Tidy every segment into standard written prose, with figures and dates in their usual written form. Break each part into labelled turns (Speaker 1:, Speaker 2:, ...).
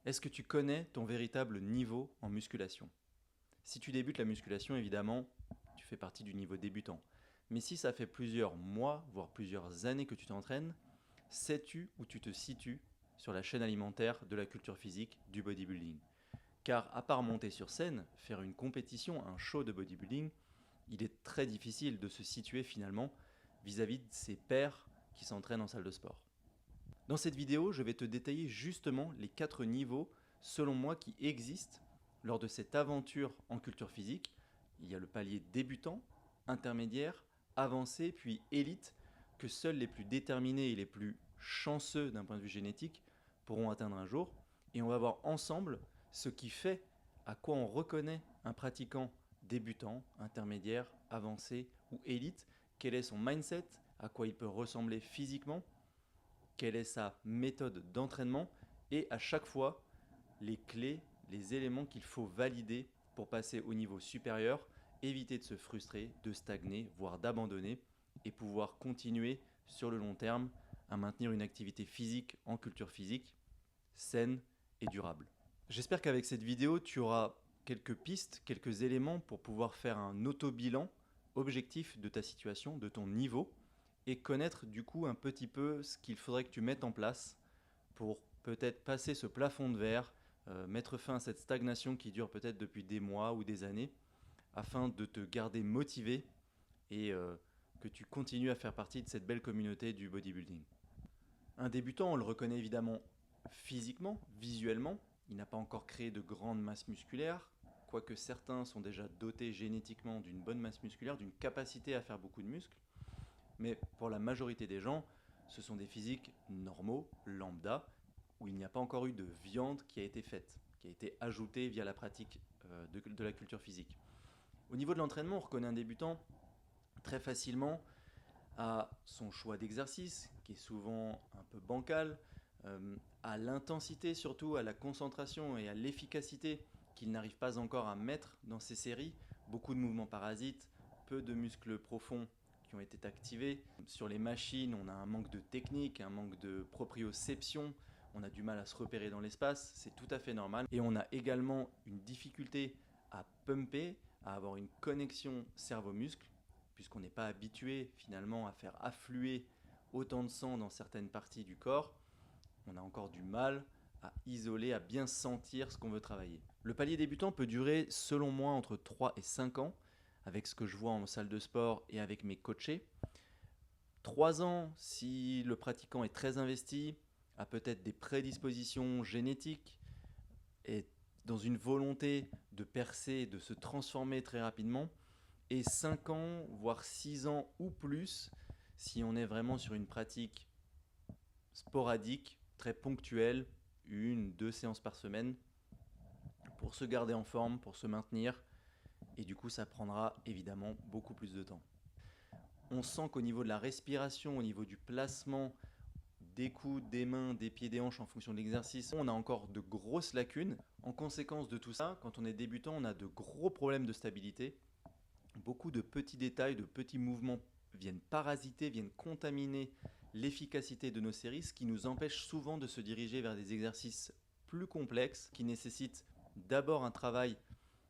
Speaker 1: Est-ce que tu connais ton véritable niveau en musculation? Si tu débutes la musculation, évidemment, tu fais partie du niveau débutant. Mais si ça fait plusieurs mois, voire plusieurs années que tu t'entraînes, sais-tu où tu te situes sur la chaîne alimentaire de la culture physique du bodybuilding? Car à part monter sur scène, faire une compétition, un show de bodybuilding, il est très difficile de se situer finalement vis-à-vis de ses pairs qui s'entraînent en salle de sport. Dans cette vidéo, je vais te détailler justement les 4 niveaux, selon moi, qui existent lors de cette aventure en culture physique. Il y a le palier débutant, intermédiaire, avancé, puis élite, que seuls les plus déterminés et les plus chanceux d'un point de vue génétique pourront atteindre un jour. Et on va voir ensemble ce qui fait à quoi on reconnaît un pratiquant débutant, intermédiaire, avancé ou élite, quel est son mindset, à quoi il peut ressembler physiquement, quelle est sa méthode d'entraînement et à chaque fois les clés, les éléments qu'il faut valider pour passer au niveau supérieur, éviter de se frustrer, de stagner, voire d'abandonner et pouvoir continuer sur le long terme à maintenir une activité physique en culture physique saine et durable. J'espère qu'avec cette vidéo, tu auras quelques pistes, quelques éléments pour pouvoir faire un auto-bilan objectif de ta situation, de ton niveau, et connaître du coup un petit peu ce qu'il faudrait que tu mettes en place pour peut-être passer ce plafond de verre, mettre fin à cette stagnation qui dure peut-être depuis des mois ou des années, afin de te garder motivé et que tu continues à faire partie de cette belle communauté du bodybuilding. Un débutant, on le reconnaît évidemment physiquement, visuellement. Il n'a pas encore créé de grande masse musculaire, quoique certains sont déjà dotés génétiquement d'une bonne masse musculaire, d'une capacité à faire beaucoup de muscles. Mais pour la majorité des gens, ce sont des physiques normaux, lambda, où il n'y a pas encore eu de viande qui a été faite, qui a été ajoutée via la pratique de la culture physique. Au niveau de l'entraînement, on reconnaît un débutant très facilement à son choix d'exercice, qui est souvent un peu bancal, à l'intensité surtout, à la concentration et à l'efficacité qu'il n'arrive pas encore à mettre dans ses séries. Beaucoup de mouvements parasites, peu de muscles profonds qui ont été activés. Sur les machines, on a un manque de technique, un manque de proprioception, on a du mal à se repérer dans l'espace, c'est tout à fait normal. Et on a également une difficulté à pumper, à avoir une connexion cerveau-muscle, puisqu'on n'est pas habitué finalement à faire affluer autant de sang dans certaines parties du corps. On a encore du mal à isoler, à bien sentir ce qu'on veut travailler. Le palier débutant peut durer, selon moi, entre 3 et 5 ans, avec ce que je vois en salle de sport et avec mes coachés. 3 ans, si le pratiquant est très investi, a peut-être des prédispositions génétiques, est dans une volonté de percer, de se transformer très rapidement. Et 5 ans, voire 6 ans ou plus, si on est vraiment sur une pratique sporadique, très ponctuelle, 1, 2 séances par semaine, pour se garder en forme, pour se maintenir. Et du coup, ça prendra évidemment beaucoup plus de temps. On sent qu'au niveau de la respiration, au niveau du placement des coudes, des mains, des pieds, des hanches en fonction de l'exercice, on a encore de grosses lacunes. En conséquence de tout ça, quand on est débutant, on a de gros problèmes de stabilité. Beaucoup de petits détails, de petits mouvements viennent parasiter, viennent contaminer l'efficacité de nos séries, ce qui nous empêche souvent de se diriger vers des exercices plus complexes qui nécessitent d'abord un travail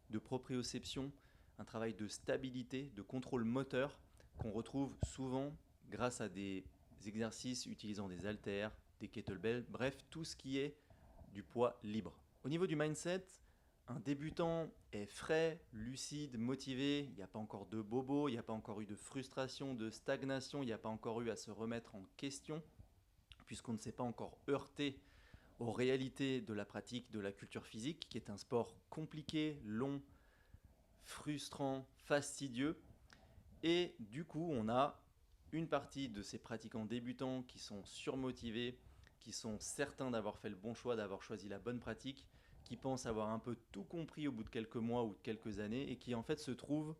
Speaker 1: de proprioception, un travail de stabilité, de contrôle moteur qu'on retrouve souvent grâce à des exercices utilisant des haltères, des kettlebells, bref, tout ce qui est du poids libre. Au niveau du mindset, un débutant est frais, lucide, motivé, il n'y a pas encore de bobo, il n'y a pas encore eu de frustration, de stagnation, il n'y a pas encore eu à se remettre en question, puisqu'on ne s'est pas encore heurté aux réalités de la pratique de la culture physique, qui est un sport compliqué, long, frustrant, fastidieux. Et du coup, on a une partie de ces pratiquants débutants qui sont surmotivés, qui sont certains d'avoir fait le bon choix, d'avoir choisi la bonne pratique, qui pensent avoir un peu tout compris au bout de quelques mois ou de quelques années et qui en fait se trouvent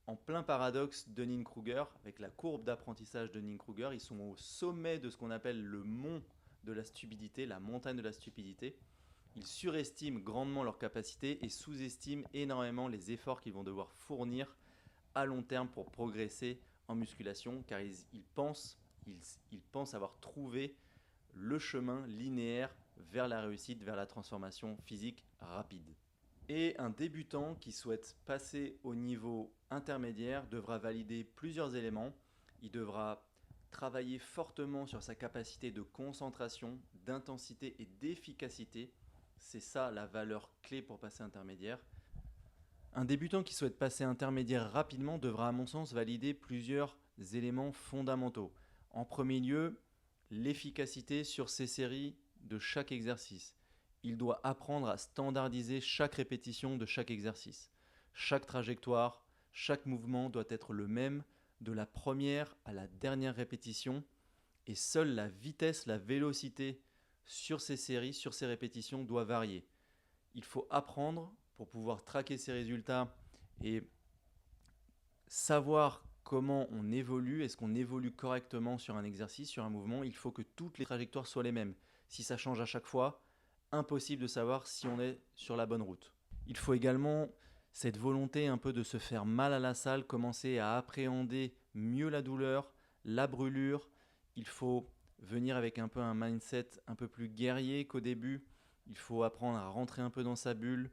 Speaker 1: en plein paradoxe de Dunning-Kruger, avec la courbe d'apprentissage de Dunning-Kruger. Ils sont au sommet de ce qu'on appelle le mont de la stupidité, la montagne de la stupidité. Ils surestiment grandement leurs capacités et sous-estiment énormément les efforts qu'ils vont devoir fournir à long terme pour progresser en musculation, car ils pensent avoir trouvé le chemin linéaire vers la réussite, vers la transformation physique rapide. Et un débutant qui souhaite passer au niveau intermédiaire devra valider plusieurs éléments. Il devra travailler fortement sur sa capacité de concentration, d'intensité et d'efficacité. C'est ça la valeur clé pour passer intermédiaire. Un débutant qui souhaite passer intermédiaire rapidement devra à mon sens valider plusieurs éléments fondamentaux. En premier lieu, l'efficacité sur ses séries de chaque exercice. Il doit apprendre à standardiser chaque répétition de chaque exercice. Chaque trajectoire, chaque mouvement doit être le même de la première à la dernière répétition et seule la vitesse, la vélocité sur ces séries, sur ces répétitions doit varier. Il faut apprendre pour pouvoir traquer ses résultats et savoir comment on évolue, est-ce qu'on évolue correctement sur un exercice, sur un mouvement. Il faut que toutes les trajectoires soient les mêmes. Si ça change à chaque fois, impossible de savoir si on est sur la bonne route. Il faut également cette volonté un peu de se faire mal à la salle, commencer à appréhender mieux la douleur, la brûlure. Il faut venir avec un peu un mindset un peu plus guerrier qu'au début. Il faut apprendre à rentrer un peu dans sa bulle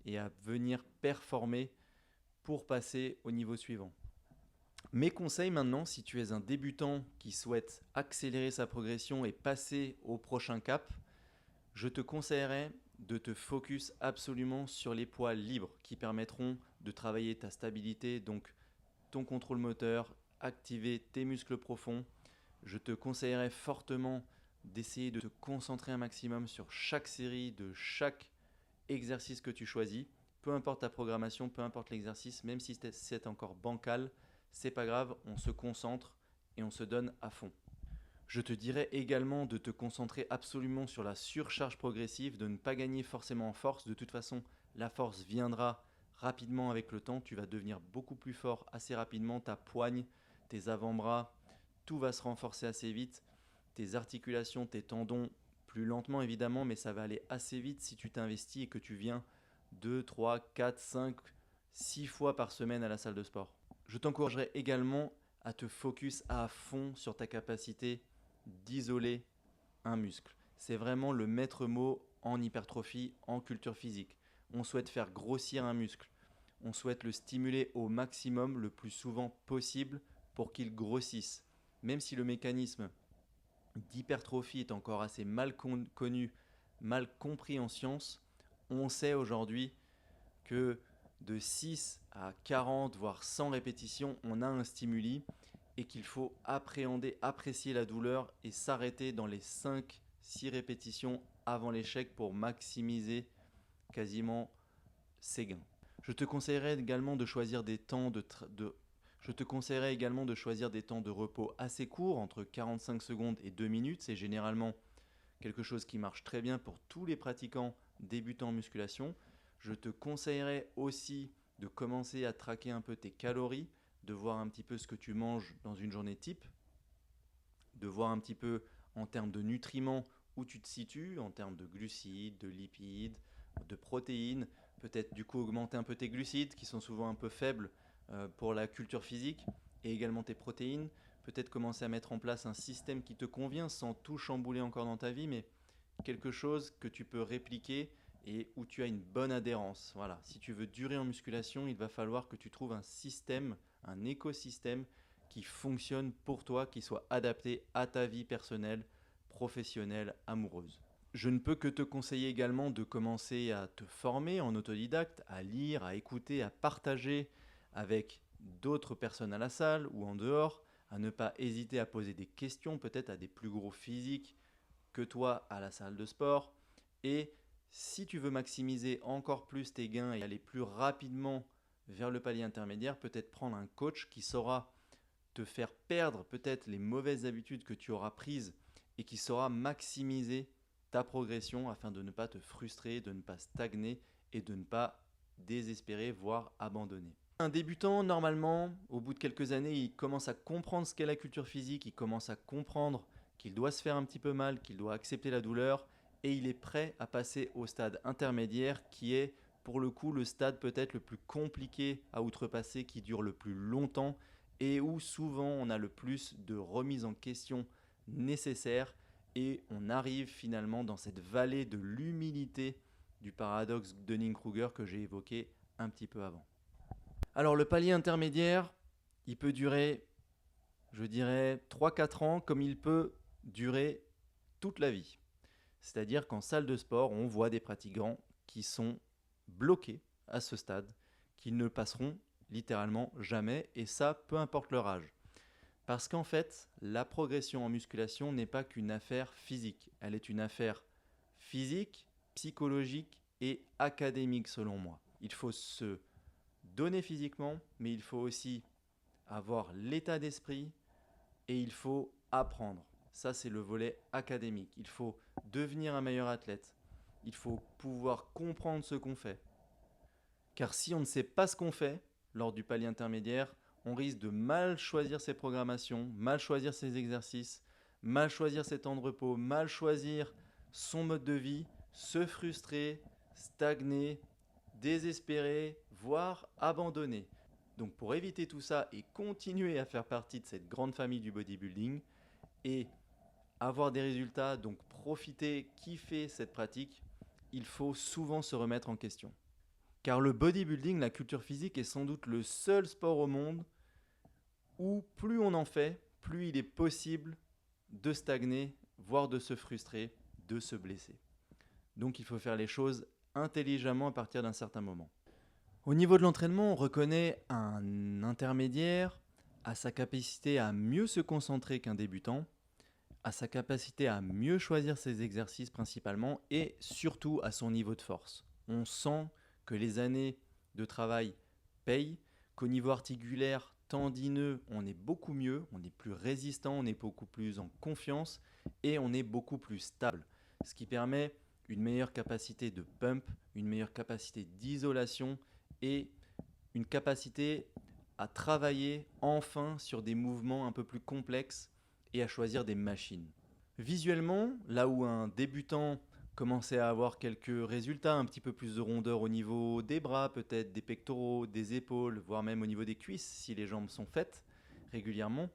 Speaker 1: et à venir performer pour passer au niveau suivant. Mes conseils maintenant, si tu es un débutant qui souhaite accélérer sa progression et passer au prochain cap, je te conseillerais de te focus absolument sur les poids libres qui permettront de travailler ta stabilité, donc ton contrôle moteur, activer tes muscles profonds. Je te conseillerais fortement d'essayer de te concentrer un maximum sur chaque série de chaque exercice que tu choisis. Peu importe ta programmation, peu importe l'exercice, même si c'est encore bancal, c'est pas grave, on se concentre et on se donne à fond. Je te dirais également de te concentrer absolument sur la surcharge progressive, de ne pas gagner forcément en force. De toute façon, la force viendra rapidement avec le temps. Tu vas devenir beaucoup plus fort assez rapidement. Ta poigne, tes avant-bras, tout va se renforcer assez vite. Tes articulations, tes tendons, plus lentement évidemment, mais ça va aller assez vite si tu t'investis et que tu viens 2, 3, 4, 5, 6 fois par semaine à la salle de sport. Je t'encouragerais également à te focus à fond sur ta capacité d'isoler un muscle. C'est vraiment le maître mot en hypertrophie, en culture physique. On souhaite faire grossir un muscle. On souhaite le stimuler au maximum le plus souvent possible pour qu'il grossisse. Même si le mécanisme d'hypertrophie est encore assez mal connu, mal compris en science, on sait aujourd'hui que de 6 à 40 voire 100 répétitions, on a un stimuli et qu'il faut appréhender, apprécier la douleur et s'arrêter dans les 5-6 répétitions avant l'échec pour maximiser quasiment ses gains. Je te conseillerais également de choisir des temps de repos assez courts, entre 45 secondes et 2 minutes. C'est généralement quelque chose qui marche très bien pour tous les pratiquants débutants en musculation. Je te conseillerais aussi de commencer à traquer un peu tes calories, de voir un petit peu ce que tu manges dans une journée type, de voir un petit peu en termes de nutriments où tu te situes, en termes de glucides, de lipides, de protéines, peut-être du coup augmenter un peu tes glucides qui sont souvent un peu faibles pour la culture physique, et également tes protéines, peut-être commencer à mettre en place un système qui te convient sans tout chambouler encore dans ta vie, mais quelque chose que tu peux répliquer et où tu as une bonne adhérence. Voilà, si tu veux durer en musculation, il va falloir que tu trouves un système, un écosystème qui fonctionne pour toi, qui soit adapté à ta vie personnelle, professionnelle, amoureuse. Je ne peux que te conseiller également de commencer à te former en autodidacte, à lire, à écouter, à partager avec d'autres personnes à la salle ou en dehors, à ne pas hésiter à poser des questions peut-être à des plus gros physiques que toi à la salle de sport. Et si tu veux maximiser encore plus tes gains et aller plus rapidement vers le palier intermédiaire, peut-être prendre un coach qui saura te faire perdre peut-être les mauvaises habitudes que tu auras prises et qui saura maximiser ta progression afin de ne pas te frustrer, de ne pas stagner et de ne pas désespérer, voire abandonner. Un débutant, normalement, au bout de quelques années, il commence à comprendre ce qu'est la culture physique, il commence à comprendre qu'il doit se faire un petit peu mal, qu'il doit accepter la douleur et il est prêt à passer au stade intermédiaire qui est pour le coup le stade peut-être le plus compliqué à outrepasser, qui dure le plus longtemps et où souvent on a le plus de remise en question nécessaire et on arrive finalement dans cette vallée de l'humilité du paradoxe Dunning-Kruger que j'ai évoqué un petit peu avant. Alors le palier intermédiaire, il peut durer, je dirais, 3-4 ans comme il peut durer toute la vie. C'est-à-dire qu'en salle de sport, on voit des pratiquants qui sont bloqués à ce stade, qui ne passeront littéralement jamais, et ça, peu importe leur âge. Parce qu'en fait, la progression en musculation n'est pas qu'une affaire physique. Elle est une affaire physique, psychologique et académique selon moi. Il faut se donner physiquement, mais il faut aussi avoir l'état d'esprit et il faut apprendre. Ça, c'est le volet académique. Il faut devenir un meilleur athlète. Il faut pouvoir comprendre ce qu'on fait. Car si on ne sait pas ce qu'on fait lors du palier intermédiaire, on risque de mal choisir ses programmations, mal choisir ses exercices, mal choisir ses temps de repos, mal choisir son mode de vie, se frustrer, stagner, désespérer, voire abandonner. Donc pour éviter tout ça et continuer à faire partie de cette grande famille du bodybuilding et avoir des résultats, donc profiter, kiffer cette pratique, il faut souvent se remettre en question. Car le bodybuilding, la culture physique, est sans doute le seul sport au monde où plus on en fait, plus il est possible de stagner, voire de se frustrer, de se blesser. Donc il faut faire les choses intelligemment à partir d'un certain moment. Au niveau de l'entraînement, on reconnaît un intermédiaire à sa capacité à mieux se concentrer qu'un débutant, à sa capacité à mieux choisir ses exercices principalement et surtout à son niveau de force. On sent que les années de travail payent, qu'au niveau articulaire, tendineux, on est beaucoup mieux, on est plus résistant, on est beaucoup plus en confiance et on est beaucoup plus stable. Ce qui permet une meilleure capacité de pump, une meilleure capacité d'isolation et une capacité à travailler enfin sur des mouvements un peu plus complexes et à choisir des machines. Visuellement, là où un débutant commençait à avoir quelques résultats, un petit peu plus de rondeur au niveau des bras, peut-être des pectoraux, des épaules, voire même au niveau des cuisses si les jambes sont faites régulièrement,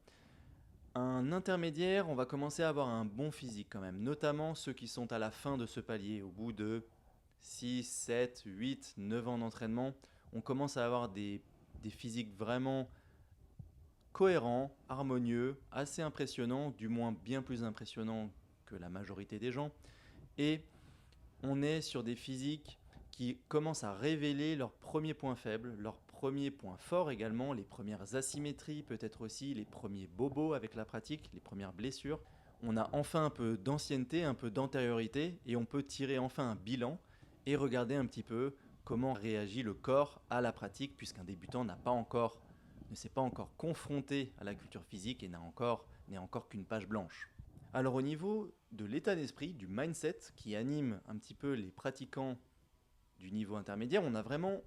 Speaker 1: un intermédiaire, on va commencer à avoir un bon physique quand même, notamment ceux qui sont à la fin de ce palier, au bout de 6, 7, 8, 9 ans d'entraînement, on commence à avoir des physiques vraiment cohérent, harmonieux, assez impressionnant, du moins bien plus impressionnant que la majorité des gens. Et on est sur des physiques qui commencent à révéler leurs premiers points faibles, leurs premiers points forts également, les premières asymétries, peut-être aussi les premiers bobos avec la pratique, les premières blessures. On a enfin un peu d'ancienneté, un peu d'antériorité et on peut tirer enfin un bilan et regarder un petit peu comment réagit le corps à la pratique puisqu'un débutant ne s'est pas encore confronté à la culture physique et n'est encore qu'une page blanche. Alors au niveau de l'état d'esprit, du mindset qui anime un petit peu les pratiquants du niveau intermédiaire, on a vraiment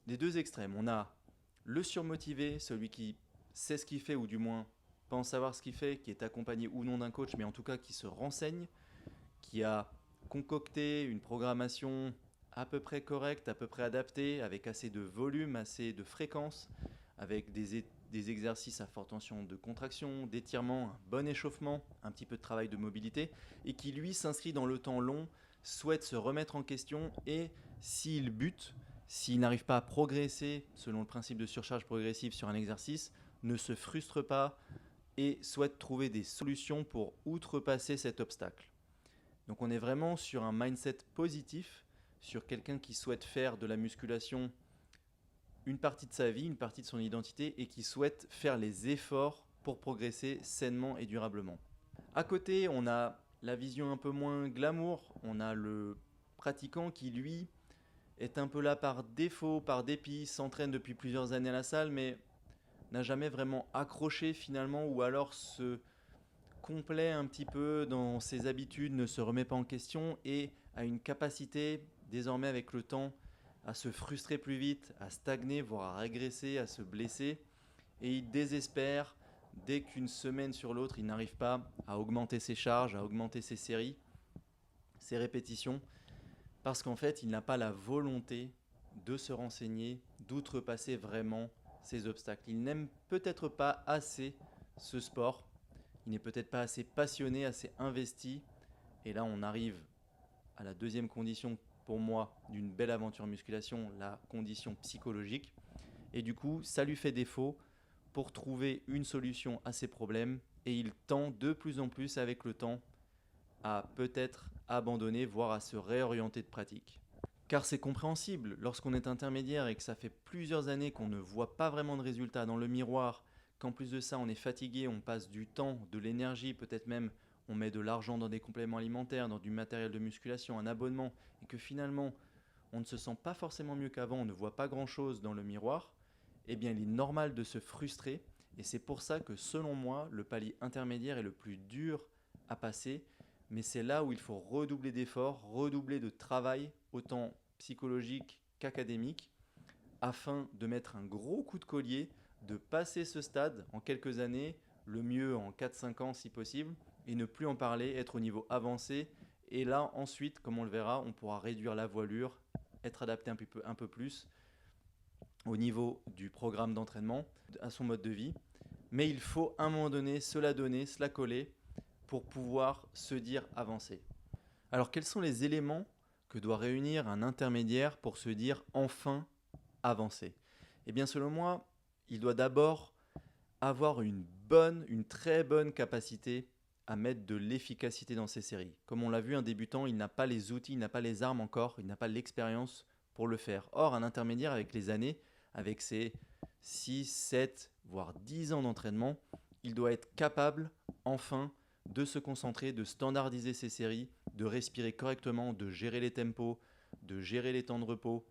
Speaker 1: les deux extrêmes. On a le surmotivé, celui qui sait ce qu'il fait ou du moins pense savoir ce qu'il fait, qui est accompagné ou non d'un coach, mais en tout cas qui se renseigne, qui a concocté une programmation à peu près correcte, à peu près adaptée, avec assez de volume, assez de fréquence, avec des exercices à forte tension de contraction, d'étirement, un bon échauffement, un petit peu de travail de mobilité, et qui lui s'inscrit dans le temps long, souhaite se remettre en question et s'il bute, s'il n'arrive pas à progresser selon le principe de surcharge progressive sur un exercice, ne se frustre pas et souhaite trouver des solutions pour outrepasser cet obstacle. Donc on est vraiment sur un mindset positif, sur quelqu'un qui souhaite faire de la musculation une partie de sa vie, une partie de son identité et qui souhaite faire les efforts pour progresser sainement et durablement. À côté, on a la vision un peu moins glamour, on a le pratiquant qui lui est un peu là par défaut, par dépit, s'entraîne depuis plusieurs années à la salle mais n'a jamais vraiment accroché finalement ou alors se complaît un petit peu dans ses habitudes, ne se remet pas en question et a une capacité désormais avec le temps à se frustrer plus vite, à stagner, voire à régresser, à se blesser. Et il désespère dès qu'une semaine sur l'autre, il n'arrive pas à augmenter ses charges, à augmenter ses séries, ses répétitions, parce qu'en fait, il n'a pas la volonté de se renseigner, d'outrepasser vraiment ces obstacles. Il n'aime peut-être pas assez ce sport il n'est peut-être pas assez passionné, assez investi. Et là, on arrive à la deuxième condition pour moi d'une belle aventure musculation, la condition psychologique. Et du coup, ça lui fait défaut pour trouver une solution à ses problèmes. Et il tend de plus en plus avec le temps à peut-être abandonner, voire à se réorienter de pratique. Car c'est compréhensible, lorsqu'on est intermédiaire et que ça fait plusieurs années qu'on ne voit pas vraiment de résultats dans le miroir, qu'en plus de ça on est fatigué, on passe du temps, de l'énergie, peut-être même on met de l'argent dans des compléments alimentaires, dans du matériel de musculation, un abonnement, et que finalement on ne se sent pas forcément mieux qu'avant, on ne voit pas grand-chose dans le miroir, eh bien il est normal de se frustrer, et c'est pour ça que selon moi, le palier intermédiaire est le plus dur à passer, mais c'est là où il faut redoubler d'efforts, redoubler de travail, autant psychologique qu'académique, afin de mettre un gros coup de collier, de passer ce stade en quelques années, le mieux en 4-5 ans si possible, et ne plus en parler, être au niveau avancé. Et là, ensuite, comme on le verra, on pourra réduire la voilure, être adapté un peu plus au niveau du programme d'entraînement, à son mode de vie. Mais il faut à un moment donné se la donner, se la coller pour pouvoir se dire avancer. Alors quels sont les éléments que doit réunir un intermédiaire pour se dire enfin avancer? Eh bien selon moi, il doit d'abord avoir une très bonne capacité à mettre de l'efficacité dans ses séries. Comme on l'a vu, un débutant, il n'a pas les outils, il n'a pas les armes encore, il n'a pas l'expérience pour le faire. Or, un intermédiaire avec les années, avec ses 6, 7, voire 10 ans d'entraînement, il doit être capable enfin de se concentrer, de standardiser ses séries, de respirer correctement, de gérer les tempos, de gérer les temps de repos,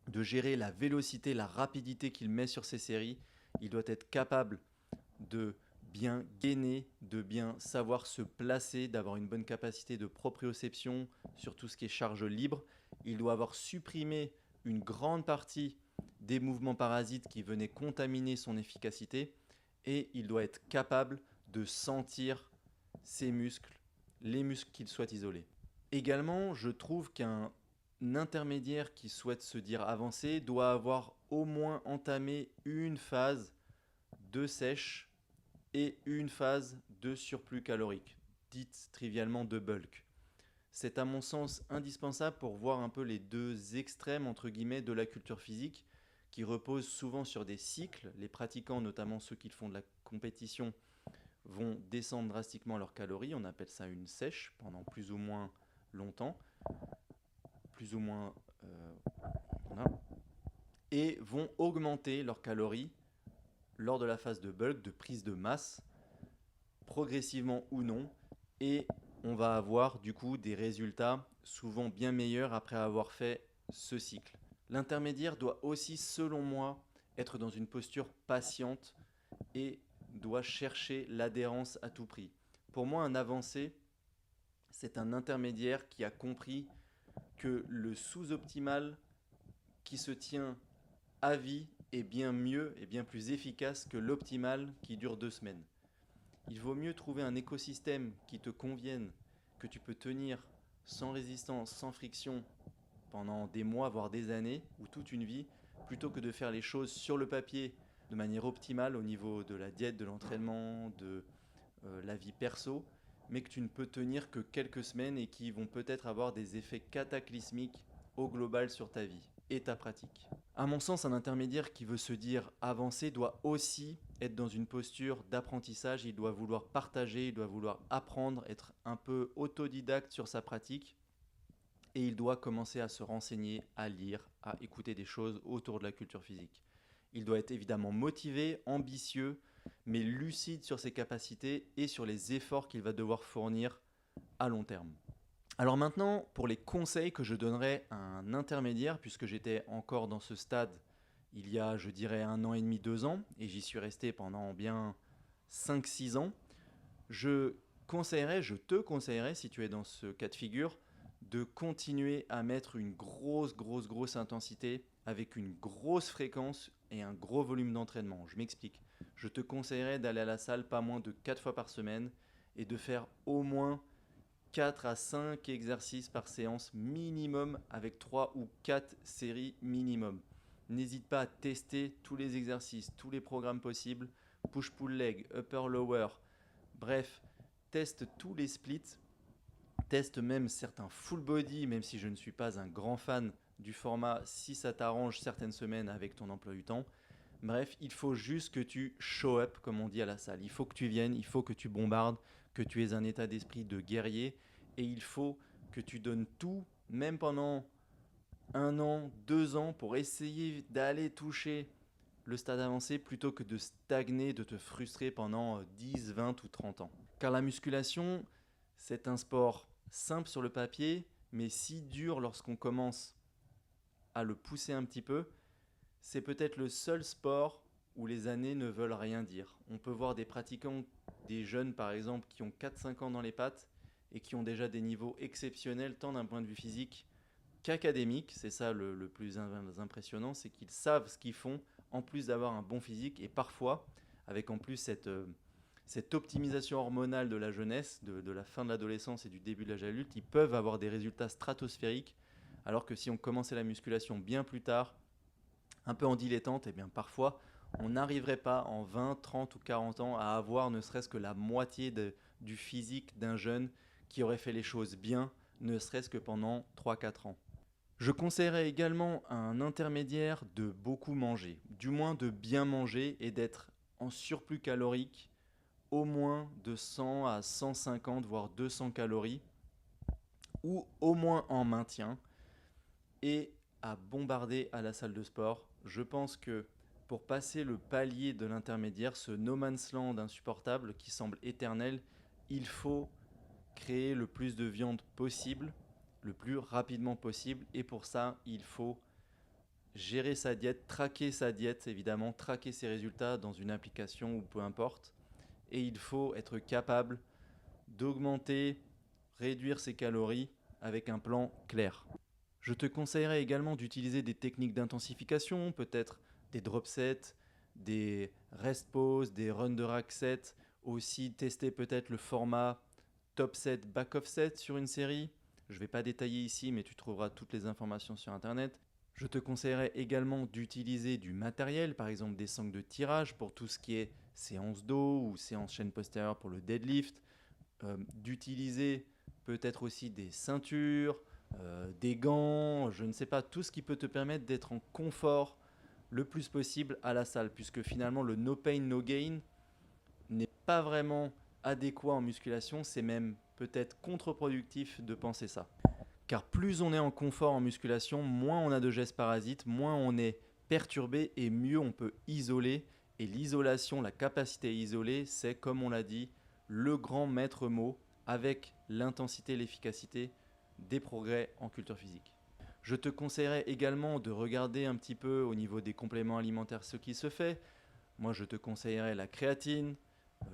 Speaker 1: de gérer la vélocité, la rapidité qu'il met sur ses séries. Il doit être capable de bien gainer, de bien savoir se placer, d'avoir une bonne capacité de proprioception sur tout ce qui est charge libre. Il doit avoir supprimé une grande partie des mouvements parasites qui venaient contaminer son efficacité et il doit être capable de sentir ses muscles, les muscles qu'il souhaite isoler. Également, je trouve qu'un intermédiaire qui souhaite se dire avancé doit avoir au moins entamé une phase de sèche et une phase de surplus calorique, dite trivialement de bulk. C'est à mon sens indispensable pour voir un peu les deux extrêmes entre guillemets de la culture physique qui repose souvent sur des cycles. Les pratiquants, notamment ceux qui font de la compétition, vont descendre drastiquement leurs calories. On appelle ça une sèche pendant plus ou moins longtemps, plus ou moins voilà, et vont augmenter leurs calories lors de la phase de bulk, de prise de masse, progressivement ou non, et on va avoir du coup des résultats souvent bien meilleurs après avoir fait ce cycle. L'intermédiaire doit aussi, selon moi, être dans une posture patiente et doit chercher l'adhérence à tout prix. Pour moi, un avancé, c'est un intermédiaire qui a compris que le sous-optimal qui se tient à vie est bien mieux et bien plus efficace que l'optimal qui dure 2 semaines. Il vaut mieux trouver un écosystème qui te convienne, que tu peux tenir sans résistance, sans friction pendant des mois, voire des années, ou toute une vie, plutôt que de faire les choses sur le papier de manière optimale au niveau de la diète, de l'entraînement, de la vie perso, mais que tu ne peux tenir que quelques semaines et qui vont peut-être avoir des effets cataclysmiques au global sur ta vie et ta pratique. À mon sens, un intermédiaire qui veut se dire avancé doit aussi être dans une posture d'apprentissage, il doit vouloir partager, il doit vouloir apprendre, être un peu autodidacte sur sa pratique et il doit commencer à se renseigner, à lire, à écouter des choses autour de la culture physique. Il doit être évidemment motivé, ambitieux, mais lucide sur ses capacités et sur les efforts qu'il va devoir fournir à long terme. Alors maintenant, pour les conseils que je donnerais à un intermédiaire, puisque j'étais encore dans ce stade il y a, je dirais, 1 an et demi, 2 ans, et j'y suis resté pendant bien 5-6 ans, je te conseillerais, si tu es dans ce cas de figure, de continuer à mettre une grosse intensité avec une grosse fréquence et un gros volume d'entraînement. Je m'explique. Je te conseillerais d'aller à la salle pas moins de 4 fois par semaine et de faire au moins 4 à 5 exercices par séance minimum avec 3 ou 4 séries minimum. N'hésite pas à tester tous les exercices, tous les programmes possibles, push-pull leg, upper-lower, Bref, teste tous les splits, teste même certains full body, même si je ne suis pas un grand fan du format, si ça t'arrange certaines semaines avec ton emploi du temps. Bref, il faut juste que tu show up, comme on dit à la salle. Il faut que tu viennes, il faut que tu bombardes, que tu aies un état d'esprit de guerrier et il faut que tu donnes tout, même pendant 1 an, 2 ans, pour essayer d'aller toucher le stade avancé plutôt que de stagner, de te frustrer pendant 10, 20 ou 30 ans. Car la musculation, c'est un sport simple sur le papier, mais si dur lorsqu'on commence à le pousser un petit peu. C'est peut-être le seul sport où les années ne veulent rien dire. On peut voir des pratiquants, des jeunes par exemple, qui ont 4-5 ans dans les pattes et qui ont déjà des niveaux exceptionnels, tant d'un point de vue physique qu'académique. C'est ça le plus impressionnant, c'est qu'ils savent ce qu'ils font, en plus d'avoir un bon physique, et parfois, avec en plus cette optimisation hormonale de la jeunesse, de la fin de l'adolescence et du début de l'âge adulte, ils peuvent avoir des résultats stratosphériques, alors que si on commençait la musculation bien plus tard, un peu en dilettante, et bien parfois on n'arriverait pas en 20, 30 ou 40 ans à avoir ne serait-ce que la moitié du physique d'un jeune qui aurait fait les choses bien, ne serait-ce que pendant 3-4 ans. Je conseillerais également à un intermédiaire de beaucoup manger, du moins de bien manger et d'être en surplus calorique, au moins de 100 à 150 voire 200 calories, ou au moins en maintien, et à bombarder à la salle de sport. Je pense que pour passer le palier de l'intermédiaire, ce no man's land insupportable qui semble éternel, il faut créer le plus de viande possible, le plus rapidement possible. Et pour ça, il faut gérer sa diète, traquer sa diète évidemment, traquer ses résultats dans une application ou peu importe. Et il faut être capable d'augmenter, réduire ses calories avec un plan clair. Je te conseillerais également d'utiliser des techniques d'intensification, peut-être des drop sets, des rest pause, des run de rack sets, aussi tester peut-être le format top set, back off set sur une série. Je ne vais pas détailler ici, mais tu trouveras toutes les informations sur internet. Je te conseillerais également d'utiliser du matériel, par exemple des sangles de tirage pour tout ce qui est séance dos ou séance chaîne postérieure pour le deadlift, d'utiliser peut-être aussi des ceintures, des gants, je ne sais pas, tout ce qui peut te permettre d'être en confort le plus possible à la salle, puisque finalement le no pain, no gain n'est pas vraiment adéquat en musculation, c'est même peut-être contre-productif de penser ça. Car plus on est en confort en musculation, moins on a de gestes parasites, moins on est perturbé et mieux on peut isoler. Et l'isolation, la capacité à isoler, c'est comme on l'a dit, le grand maître mot avec l'intensité et l'efficacité des progrès en culture physique. Je te conseillerais également de regarder un petit peu au niveau des compléments alimentaires ce qui se fait. Moi, je te conseillerais la créatine,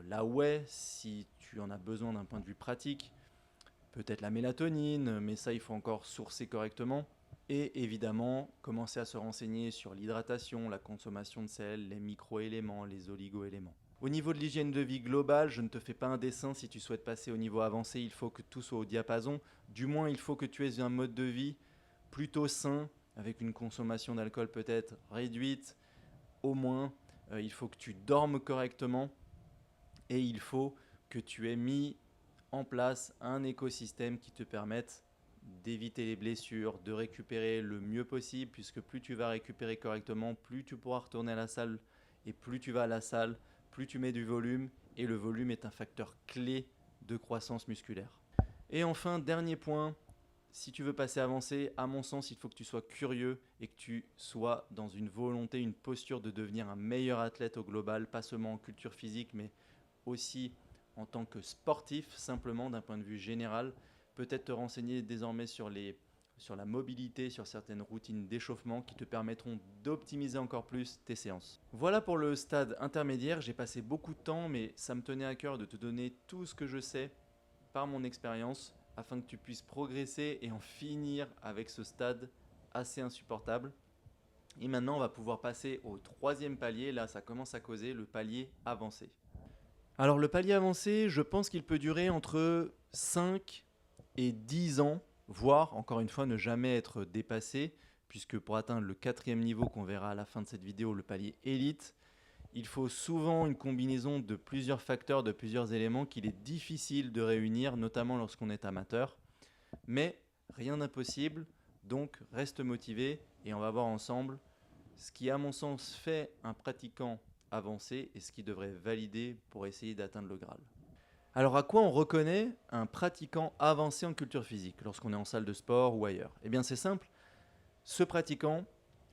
Speaker 1: la whey si tu en as besoin d'un point de vue pratique, peut-être la mélatonine, mais ça, il faut encore sourcer correctement. Et évidemment, commencer à se renseigner sur l'hydratation, la consommation de sel, les micro-éléments, les oligo-éléments. Au niveau de l'hygiène de vie globale, je ne te fais pas un dessin. Si tu souhaites passer au niveau avancé, il faut que tout soit au diapason. Du moins, il faut que tu aies un mode de vie plutôt sain, avec une consommation d'alcool peut-être réduite. Au moins, il faut que tu dormes correctement et il faut que tu aies mis en place un écosystème qui te permette d'éviter les blessures, de récupérer le mieux possible, puisque plus tu vas récupérer correctement, plus tu pourras retourner à la salle, et plus tu vas à la salle, plus tu mets du volume, et le volume est un facteur clé de croissance musculaire. Et enfin, dernier point, si tu veux passer avancé, à mon sens, il faut que tu sois curieux et que tu sois dans une volonté, une posture de devenir un meilleur athlète au global, pas seulement en culture physique, mais aussi en tant que sportif, simplement d'un point de vue général. Peut-être te renseigner désormais sur la mobilité, sur certaines routines d'échauffement qui te permettront d'optimiser encore plus tes séances. Voilà pour le stade intermédiaire. J'ai passé beaucoup de temps, mais ça me tenait à cœur de te donner tout ce que je sais par mon expérience afin que tu puisses progresser et en finir avec ce stade assez insupportable. Et maintenant, on va pouvoir passer au troisième palier. Là, ça commence à causer, le palier avancé. Alors le palier avancé, je pense qu'il peut durer entre 5 et 10 ans, voire, encore une fois, ne jamais être dépassé, puisque pour atteindre le 4e niveau qu'on verra à la fin de cette vidéo, le palier élite, Il faut souvent une combinaison de plusieurs facteurs, de plusieurs éléments qu'il est difficile de réunir, notamment lorsqu'on est amateur. Mais rien d'impossible, donc reste motivé et on va voir ensemble ce qui, à mon sens, fait un pratiquant avancé et ce qui devrait valider pour essayer d'atteindre le Graal. Alors à quoi on reconnaît un pratiquant avancé en culture physique lorsqu'on est en salle de sport ou ailleurs? Eh bien c'est simple, ce pratiquant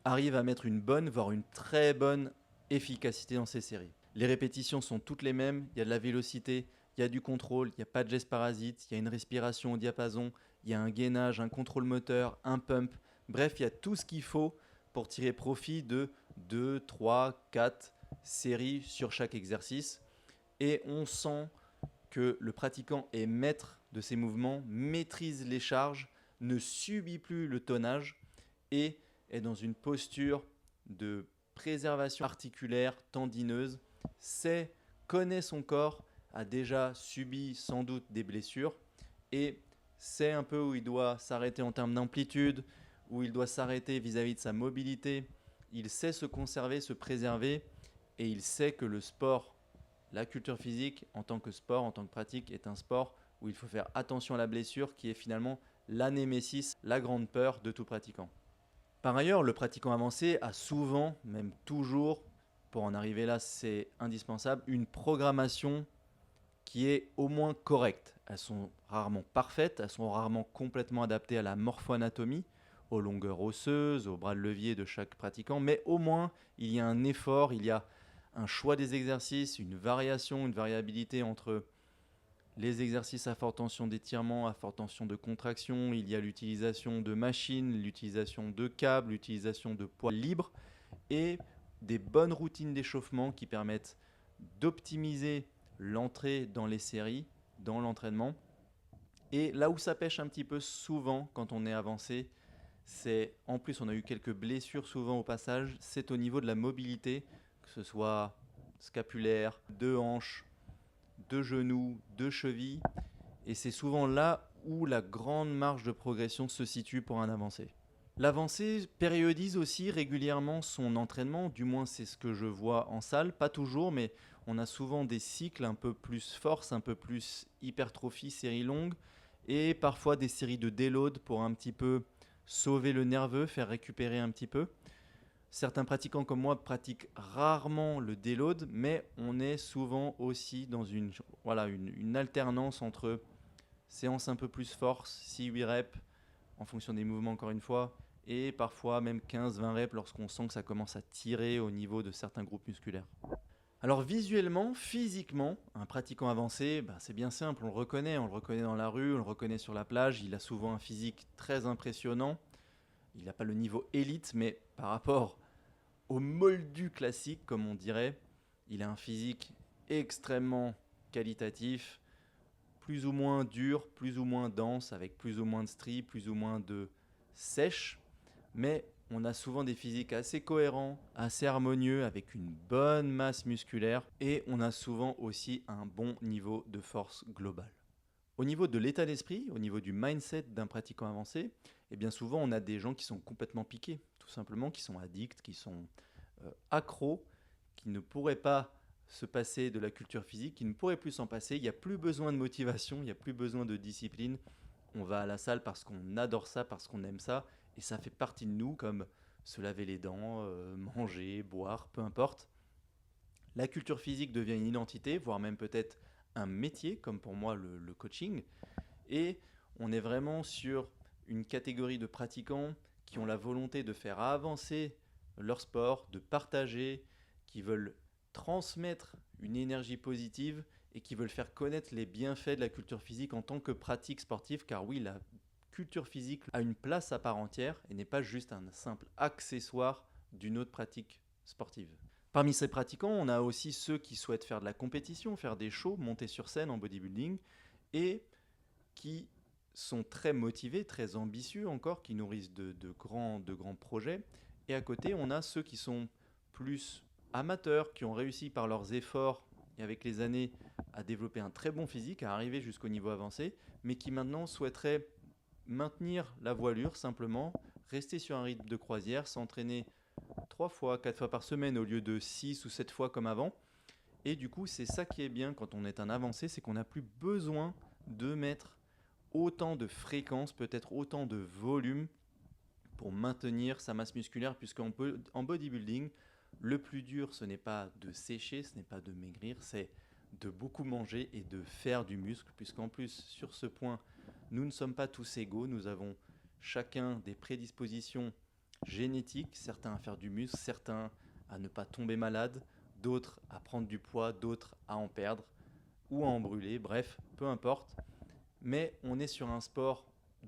Speaker 1: arrive à mettre une bonne, voire une très bonne efficacité dans ses séries. Les répétitions sont toutes les mêmes, il y a de la vélocité, il y a du contrôle, il n'y a pas de geste parasite, il y a une respiration au diapason, il y a un gainage, un contrôle moteur, un pump. Bref, il y a tout ce qu'il faut pour tirer profit de 2, 3, 4 séries sur chaque exercice. Et on sent que le pratiquant est maître de ses mouvements, maîtrise les charges, ne subit plus le tonnage et est dans une posture de préservation articulaire, tendineuse, connaît son corps, a déjà subi sans doute des blessures et sait un peu où il doit s'arrêter en termes d'amplitude, où il doit s'arrêter vis-à-vis de sa mobilité. Il sait se conserver, se préserver et il sait que le sport, la culture physique en tant que sport, en tant que pratique, est un sport où il faut faire attention à la blessure qui est finalement la némésis, la grande peur de tout pratiquant. Par ailleurs, le pratiquant avancé a souvent, même toujours, pour en arriver là, c'est indispensable, une programmation qui est au moins correcte. Elles sont rarement parfaites, elles sont rarement complètement adaptées à la morpho-anatomie, aux longueurs osseuses, aux bras de levier de chaque pratiquant, mais au moins il y a un effort, il y a un choix des exercices, une variation, une variabilité entre les exercices à forte tension d'étirement, à forte tension de contraction, il y a l'utilisation de machines, l'utilisation de câbles, l'utilisation de poids libres et des bonnes routines d'échauffement qui permettent d'optimiser l'entrée dans les séries, dans l'entraînement. Et là où ça pêche un petit peu souvent quand on est avancé, c'est en plus on a eu quelques blessures souvent au passage, c'est au niveau de la mobilité, que ce soit scapulaire, de hanches, de genoux, de chevilles. Et c'est souvent là où la grande marge de progression se situe pour un avancé. L'avancé périodise aussi régulièrement son entraînement, du moins c'est ce que je vois en salle, pas toujours, mais on a souvent des cycles un peu plus force, un peu plus hypertrophie, séries longues, et parfois des séries de déload pour un petit peu sauver le nerveux, faire récupérer un petit peu. Certains pratiquants comme moi pratiquent rarement le déload, mais on est souvent aussi dans une alternance entre séances un peu plus force, 6-8 reps, en fonction des mouvements encore une fois, et parfois même 15-20 reps lorsqu'on sent que ça commence à tirer au niveau de certains groupes musculaires. Alors visuellement, physiquement, un pratiquant avancé, c'est bien simple, on le reconnaît dans la rue, on le reconnaît sur la plage, il a souvent un physique très impressionnant, il n'a pas le niveau élite, mais par rapport au moldu classique, comme on dirait, il a un physique extrêmement qualitatif, plus ou moins dur, plus ou moins dense, avec plus ou moins de stries, plus ou moins de sèche. Mais on a souvent des physiques assez cohérents, assez harmonieux, avec une bonne masse musculaire. Et on a souvent aussi un bon niveau de force globale. Au niveau de l'état d'esprit, au niveau du mindset d'un pratiquant avancé, eh bien souvent on a des gens qui sont complètement piqués, tout simplement, qui sont addicts, qui sont accros, qui ne pourraient pas se passer de la culture physique, qui ne pourraient plus s'en passer. Il n'y a plus besoin de motivation, il n'y a plus besoin de discipline. On va à la salle parce qu'on adore ça, parce qu'on aime ça, et ça fait partie de nous, comme se laver les dents, manger, boire, peu importe. La culture physique devient une identité, voire même peut-être un métier, comme pour moi le coaching. Et on est vraiment sur une catégorie de pratiquants qui ont la volonté de faire avancer leur sport, de partager, qui veulent transmettre une énergie positive et qui veulent faire connaître les bienfaits de la culture physique en tant que pratique sportive, car oui, la culture physique a une place à part entière et n'est pas juste un simple accessoire d'une autre pratique sportive. Parmi ces pratiquants, on a aussi ceux qui souhaitent faire de la compétition, faire des shows, monter sur scène en bodybuilding et qui sont très motivés, très ambitieux encore, qui nourrissent de grands projets. Et à côté, on a ceux qui sont plus amateurs, qui ont réussi par leurs efforts et avec les années à développer un très bon physique, à arriver jusqu'au niveau avancé, mais qui maintenant souhaiteraient maintenir la voilure simplement, rester sur un rythme de croisière, s'entraîner 3 fois, 4 fois par semaine au lieu de 6 ou 7 fois comme avant. Et du coup, c'est ça qui est bien quand on est un avancé, c'est qu'on n'a plus besoin de mettre autant de fréquence, peut-être autant de volume pour maintenir sa masse musculaire, puisqu'en bodybuilding, le plus dur, ce n'est pas de sécher, ce n'est pas de maigrir, c'est de beaucoup manger et de faire du muscle, puisqu'en plus, sur ce point, nous ne sommes pas tous égaux, nous avons chacun des prédispositions génétiques, certains à faire du muscle, certains à ne pas tomber malade, d'autres à prendre du poids, d'autres à en perdre ou à en brûler, bref, peu importe. Mais on est sur un sport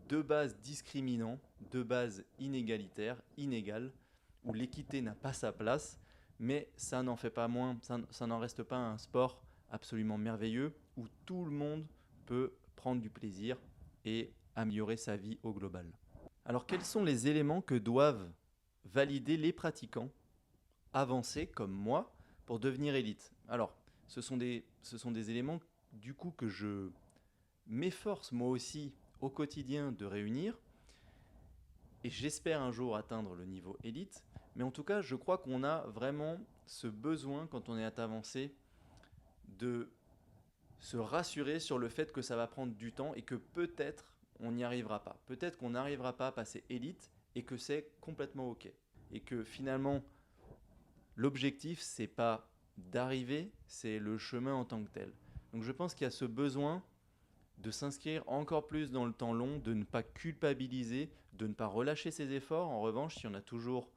Speaker 1: de base discriminant, de base inégalitaire, inégal, où l'équité n'a pas sa place, mais ça n'en fait pas moins, ça n'en reste pas un sport absolument merveilleux, où tout le monde peut prendre du plaisir et améliorer sa vie au global. Alors quels sont les éléments que doivent valider les pratiquants avancés comme moi pour devenir élite? Alors, ce sont des éléments du coup que je m'efforce moi aussi au quotidien de réunir et j'espère un jour atteindre le niveau élite. Mais en tout cas, je crois qu'on a vraiment ce besoin quand on est avancé de se rassurer sur le fait que ça va prendre du temps et que peut-être on n'y arrivera pas. Peut-être qu'on n'arrivera pas à passer élite et que c'est complètement ok. Et que finalement, l'objectif, c'est pas d'arriver, c'est le chemin en tant que tel. Donc je pense qu'il y a ce besoin de s'inscrire encore plus dans le temps long, de ne pas culpabiliser, de ne pas relâcher ses efforts. En revanche, si on a toujours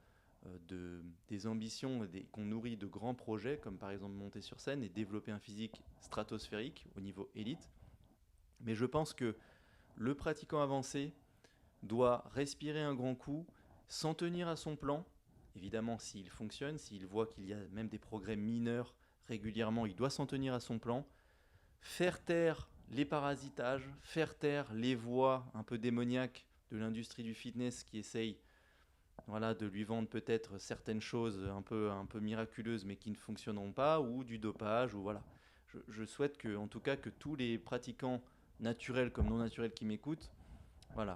Speaker 1: des ambitions qu'on nourrit de grands projets, comme par exemple monter sur scène et développer un physique stratosphérique au niveau élite, mais je pense que le pratiquant avancé doit respirer un grand coup, s'en tenir à son plan. Évidemment, s'il fonctionne, s'il voit qu'il y a même des progrès mineurs régulièrement, il doit s'en tenir à son plan, faire taire les parasitages, faire taire les voix un peu démoniaques de l'industrie du fitness qui essayent de lui vendre peut-être certaines choses un peu miraculeuses mais qui ne fonctionneront pas, ou du dopage, ou voilà. Je souhaite que, en tout cas, que tous les pratiquants naturels comme non naturels qui m'écoutent,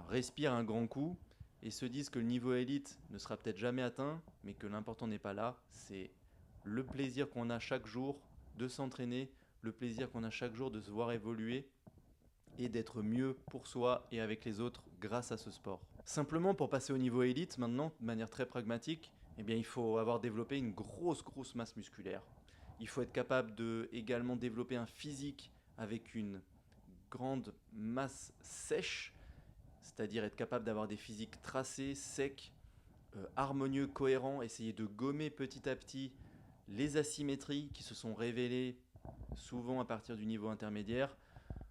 Speaker 1: respirent un grand coup et se disent que le niveau élite ne sera peut-être jamais atteint, mais que l'important n'est pas là, c'est le plaisir qu'on a chaque jour de s'entraîner, le plaisir qu'on a chaque jour de se voir évoluer et d'être mieux pour soi et avec les autres grâce à ce sport. Simplement, pour passer au niveau élite maintenant, de manière très pragmatique, il faut avoir développé une grosse masse musculaire. Il faut être capable de également développer un physique avec une grande masse sèche, c'est-à-dire être capable d'avoir des physiques tracés, secs, harmonieux, cohérents, essayer de gommer petit à petit les asymétries qui se sont révélées souvent à partir du niveau intermédiaire.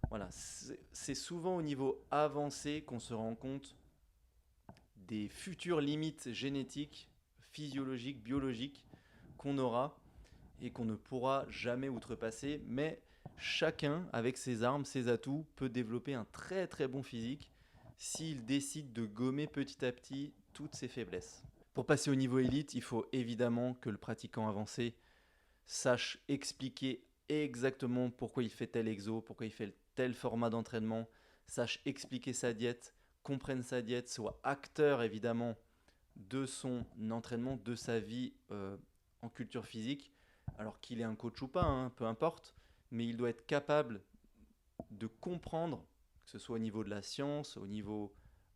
Speaker 1: Voilà, c'est souvent au niveau avancé qu'on se rend compte des futures limites génétiques, physiologiques, biologiques qu'on aura et qu'on ne pourra jamais outrepasser. Mais chacun, avec ses armes, ses atouts, peut développer un très bon physique s'il décide de gommer petit à petit toutes ses faiblesses. Pour passer au niveau élite, il faut évidemment que le pratiquant avancé sache expliquer exactement pourquoi il fait tel exo, pourquoi il fait tel format d'entraînement, sache expliquer sa diète, comprenne sa diète, soit acteur évidemment de son entraînement, de sa vie en culture physique, alors qu'il est un coach ou pas, peu importe, mais il doit être capable de comprendre, que ce soit au niveau de la science, au niveau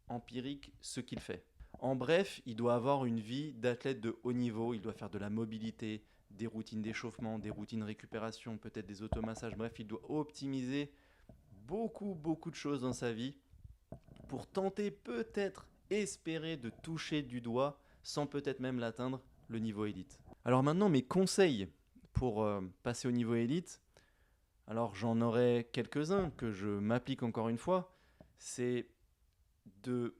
Speaker 1: empirique, ce qu'il fait. En bref, il doit avoir une vie d'athlète de haut niveau, il doit faire de la mobilité, des routines d'échauffement, des routines de récupération, peut-être des automassages, bref, il doit optimiser beaucoup de choses dans sa vie pour tenter peut-être, espérer de toucher du doigt, sans peut-être même l'atteindre, le niveau élite. Alors maintenant, mes conseils pour passer au niveau élite, alors j'en aurai quelques-uns que je m'applique encore une fois, c'est de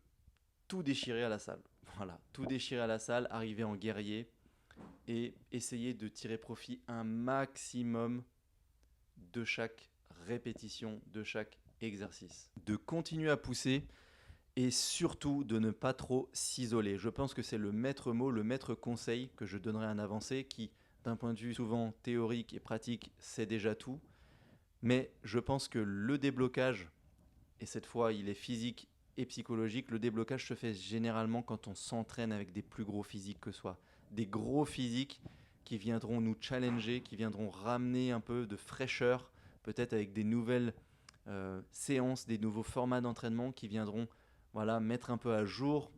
Speaker 1: tout déchirer à la salle. Voilà, tout déchirer à la salle, arriver en guerrier et essayer de tirer profit un maximum de chaque répétition, de chaque exercice. De continuer à pousser et surtout de ne pas trop s'isoler. Je pense que c'est le maître mot, le maître conseil que je donnerai à un avancé qui, d'un point de vue souvent théorique et pratique, sait déjà tout. Mais je pense que le déblocage, et cette fois il est physique et psychologique, le déblocage se fait généralement quand on s'entraîne avec des plus gros physiques que soi. des gros physiques qui viendront nous challenger, qui viendront ramener un peu de fraîcheur, peut-être avec des nouvelles séances, des nouveaux formats d'entraînement qui viendront mettre un peu à jour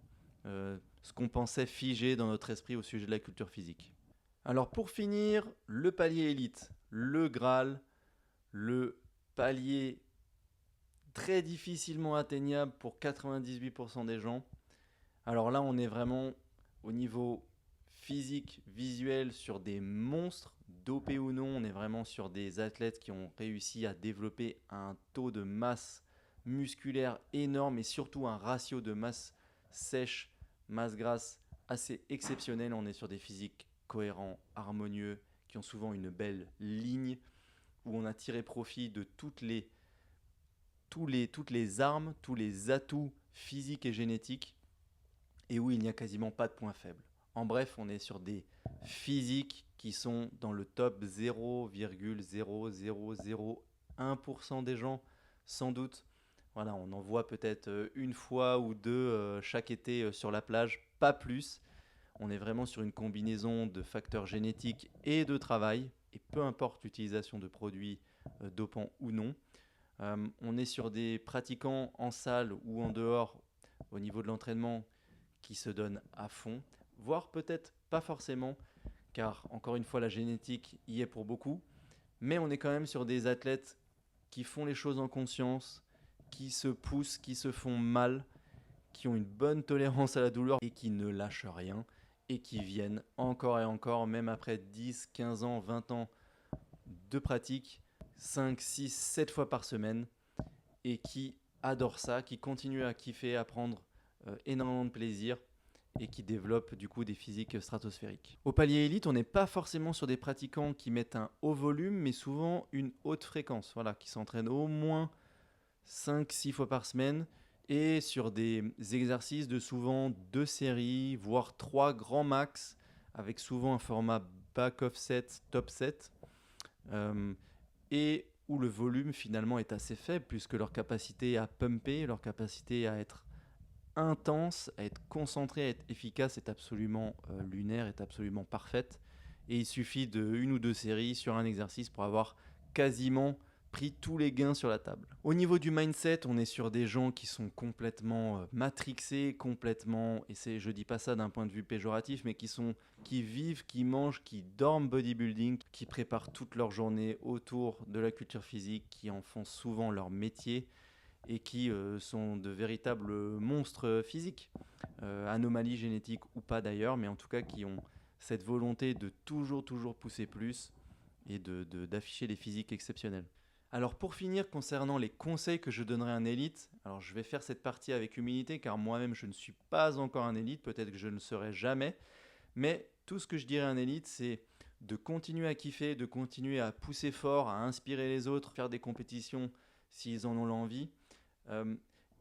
Speaker 1: ce qu'on pensait figé dans notre esprit au sujet de la culture physique. Alors pour finir, le palier élite, le Graal, le palier très difficilement atteignable pour 98% des gens. Alors là, on est vraiment au niveau physique, visuel, sur des monstres, dopés ou non. On est vraiment sur des athlètes qui ont réussi à développer un taux de masse musculaire énorme et surtout un ratio de masse sèche, masse grasse assez exceptionnel. On est sur des physiques cohérents, harmonieux, qui ont souvent une belle ligne, où on a tiré profit de toutes les armes, tous les atouts physiques et génétiques, et où il n'y a quasiment pas de points faibles. En bref, on est sur des physiques qui sont dans le top 0,0001% des gens, sans doute. Voilà, on en voit peut-être une fois ou deux chaque été sur la plage, pas plus. On est vraiment sur une combinaison de facteurs génétiques et de travail, et peu importe l'utilisation de produits dopants ou non. On est sur des pratiquants en salle ou en dehors au niveau de l'entraînement qui se donnent à fond, voire peut-être pas forcément, car encore une fois la génétique y est pour beaucoup, mais on est quand même sur des athlètes qui font les choses en conscience, qui se poussent, qui se font mal, qui ont une bonne tolérance à la douleur et qui ne lâchent rien et qui viennent encore et encore, même après 10, 15 ans, 20 ans de pratique, 5, 6, 7 fois par semaine, et qui adorent ça, qui continuent à kiffer, à prendre énormément de plaisir et qui développent du coup des physiques stratosphériques. Au palier élite, on n'est pas forcément sur des pratiquants qui mettent un haut volume, mais souvent une haute fréquence, qui s'entraînent au moins 5-6 fois par semaine et sur des exercices de souvent 2 séries, voire 3 grands max, avec souvent un format back offset, top set, et où le volume finalement est assez faible, puisque leur capacité à pumper, leur capacité à être intense, à être concentré, à être efficace est absolument lunaire, est absolument parfaite. Et il suffit de 1 ou 2 séries sur un exercice pour avoir quasiment pris tous les gains sur la table. Au niveau du mindset, on est sur des gens qui sont complètement matrixés, complètement, et je dis pas ça d'un point de vue péjoratif, mais qui vivent, qui mangent, qui dorment bodybuilding, qui préparent toute leur journée autour de la culture physique, qui en font souvent leur métier et qui sont de véritables monstres physiques, anomalies génétiques ou pas d'ailleurs, mais en tout cas qui ont cette volonté de toujours pousser plus et d'afficher des physiques exceptionnels. Alors pour finir, concernant les conseils que je donnerai à un élite, alors je vais faire cette partie avec humilité car moi-même je ne suis pas encore un élite, peut-être que je ne le serai jamais, mais tout ce que je dirais à un élite, c'est de continuer à kiffer, de continuer à pousser fort, à inspirer les autres, faire des compétitions s'ils en ont l'envie,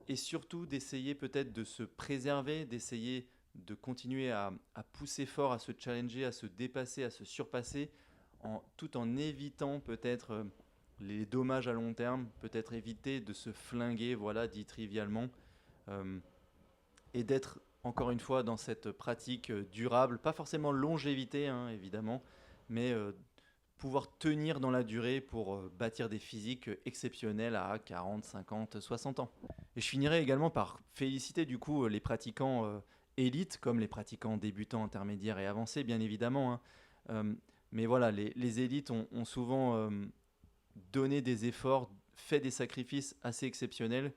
Speaker 1: et surtout d'essayer peut-être de se préserver, d'essayer de continuer à pousser fort, à se challenger, à se dépasser, à se surpasser, tout en évitant peut-être les dommages à long terme, peut-être éviter de se flinguer, dit trivialement, et d'être encore une fois dans cette pratique durable, pas forcément longévité évidemment, mais pouvoir tenir dans la durée pour bâtir des physiques exceptionnels à 40, 50, 60 ans. Et je finirai également par féliciter du coup les pratiquants élites, comme les pratiquants débutants, intermédiaires et avancés bien évidemment. Mais voilà, les élites ont souvent donné des efforts, fait des sacrifices assez exceptionnels,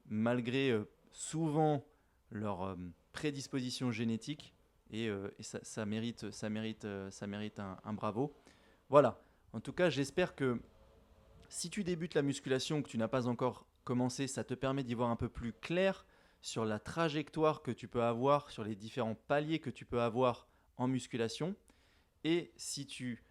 Speaker 1: malgré souvent leur prédisposition génétique, et ça mérite un bravo. Voilà, en tout cas j'espère que si tu débutes la musculation, que tu n'as pas encore commencé, ça te permet d'y voir un peu plus clair sur la trajectoire que tu peux avoir, sur les différents paliers que tu peux avoir en musculation. Et si tu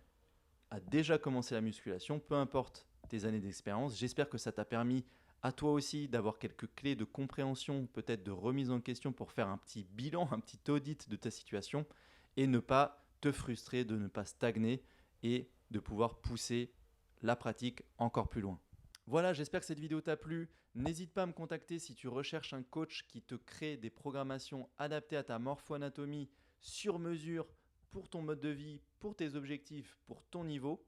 Speaker 1: as déjà commencé la musculation, peu importe tes années d'expérience, j'espère que ça t'a permis à toi aussi d'avoir quelques clés de compréhension, peut-être de remise en question pour faire un petit bilan, un petit audit de ta situation et ne pas te frustrer, de ne pas stagner et de pouvoir pousser la pratique encore plus loin. Voilà, j'espère que cette vidéo t'a plu. N'hésite pas à me contacter si tu recherches un coach qui te crée des programmations adaptées à ta morpho-anatomie sur mesure pour ton mode de vie, pour tes objectifs, pour ton niveau.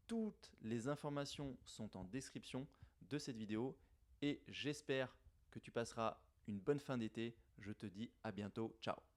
Speaker 1: Toutes les informations sont en description de cette vidéo et j'espère que tu passeras une bonne fin d'été. Je te dis à bientôt. Ciao.